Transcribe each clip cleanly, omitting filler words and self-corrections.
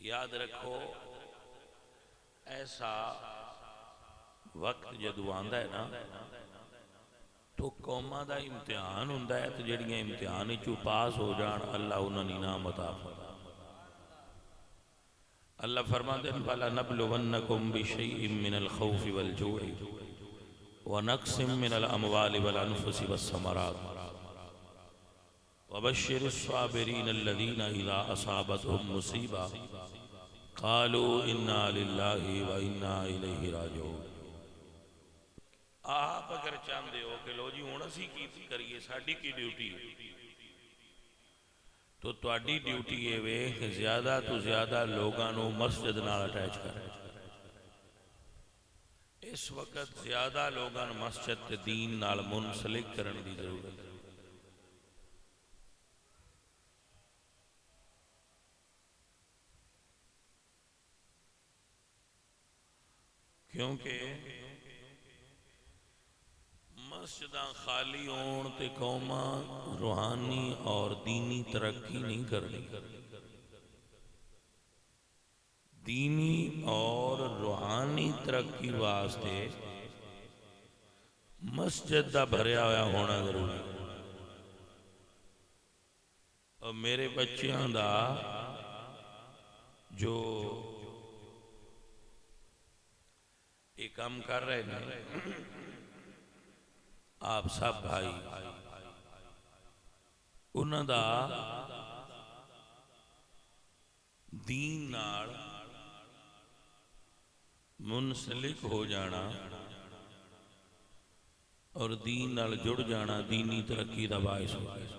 یاد رکھو ایسا وقت جدو آندا ہے نا تو قوماں دا امتحان ہوندا ہے، تو جڑیاں امتحان وچوں پاس ہو جان اللہ انہاں نوں انعام عطا فرمائے۔ اللہ فرماتے ہیں وَلَنَبْلُوَنَّكُمْ بِشَيْءٍ مِّنَ الْخَوْفِ وَالْجُوعِ وَنَقْصٍ مِّنَ الْأَمْوَالِ وَالْأَنفُسِ وَالثَّمَرَاتِ وَبَشِّرِ الصَّابِرِينَ الَّذِينَ إِذَا أَصَابَتْهُم مُّصِيبَةٌ قَالُوا إِنَّا لِلَّهِ وَإِنَّا إِلَيْهِ راجعون۔ آپ اگر چاہتے ہو کہ لو جی ہوں اسی کی کریے، ساڈی کی ڈیوٹی ہے، تو تہاڈی ڈیوٹی یہ وے کہ زیادہ تو زیادہ لوگاں نو مسجد نال اٹیچ کر۔ اس وقت زیادہ لوگاں مسجد تے دین نال منسلک کرن دی ضرورت ہے، کیونکہ مسجداں خالی ہون تے قوماں روحانی اور دینی ترقی نہیں کرنی۔ دینی اور روحانی ترقی واسطے مسجد دا بھریا ہوا ہونا ضروری ہے۔ اور میرے بچیاں دا جو یہ کام کر رہے ہیں آپ سب بھائی، انہاں دا دین نال منسلک ہو جانا اور دین نال جڑ جانا دینی ترقی دا باعث ہو گیا۔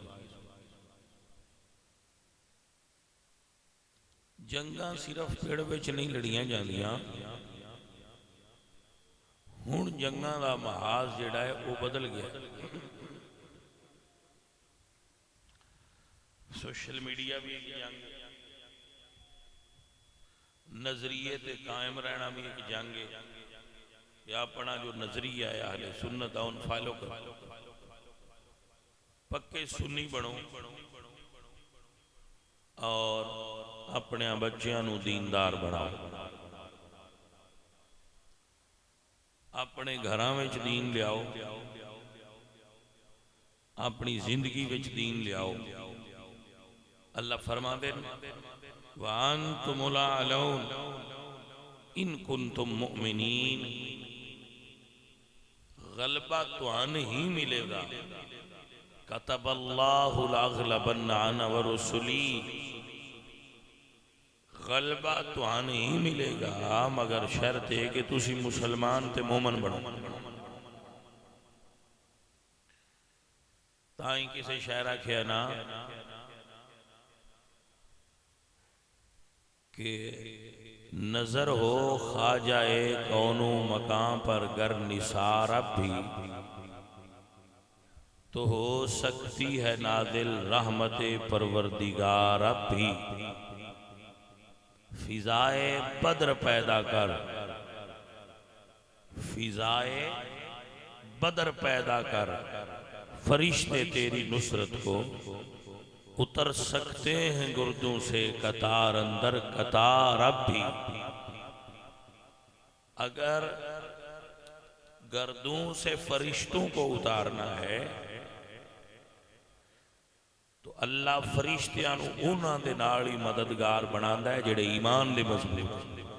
جنگاں صرف پیڑ وچ نہیں لڑیاں جاندیاں، ہن جنگاں دا محاذ جڑا ہے وہ بدل گیا۔ سوشل میڈیا بھی ایک جنگ، نظریے تے قائم رہنا بھی ایک جنگ ہے، یا اپنا جو نظریہ ہے اہل سنت ان فالو کرو، پکے سنی بنو اور اپنے بچیاں نو دیندار بناؤ، اپنے گھراں وچ دین لیاؤ، اپنی زندگی وچ دین لیاؤ۔ اللہ فرما دے وَأَنْتُمُ الْأَعْلَوْنَ إِن كُنتُم مُؤْمِنِينَ، غلبہ تو آن ہی ملے گا، كَتَبَ اللَّهُ لَأَغْلَبَنَّ أَنَا وَرُسُلِي، غلبہ تو آن ہی ملے گا مگر شرط ہے کہ تسی مسلمان تے مومن بنو۔ تائیں کسے شاعرہ کیا نا کہ نظر ہو خواجہ کون و مقام پر گر نثار اب بھی، تو ہو سکتی ہے نازل رحمت پروردگار اب بھی، فضائے بدر پیدا کر، فضائے بدر پیدا کر، فرشتے تیری نصرت کو اتر سکتے ہیں گردوں سے قطار اندر قطار اب بھی۔ اگر گردوں سے فرشتوں کو اتارنا ہے تو اللہ فرشتیاں نو انہاں دے نال ہی مددگار بناندا ہے جڑے ایمان دے مضبوط۔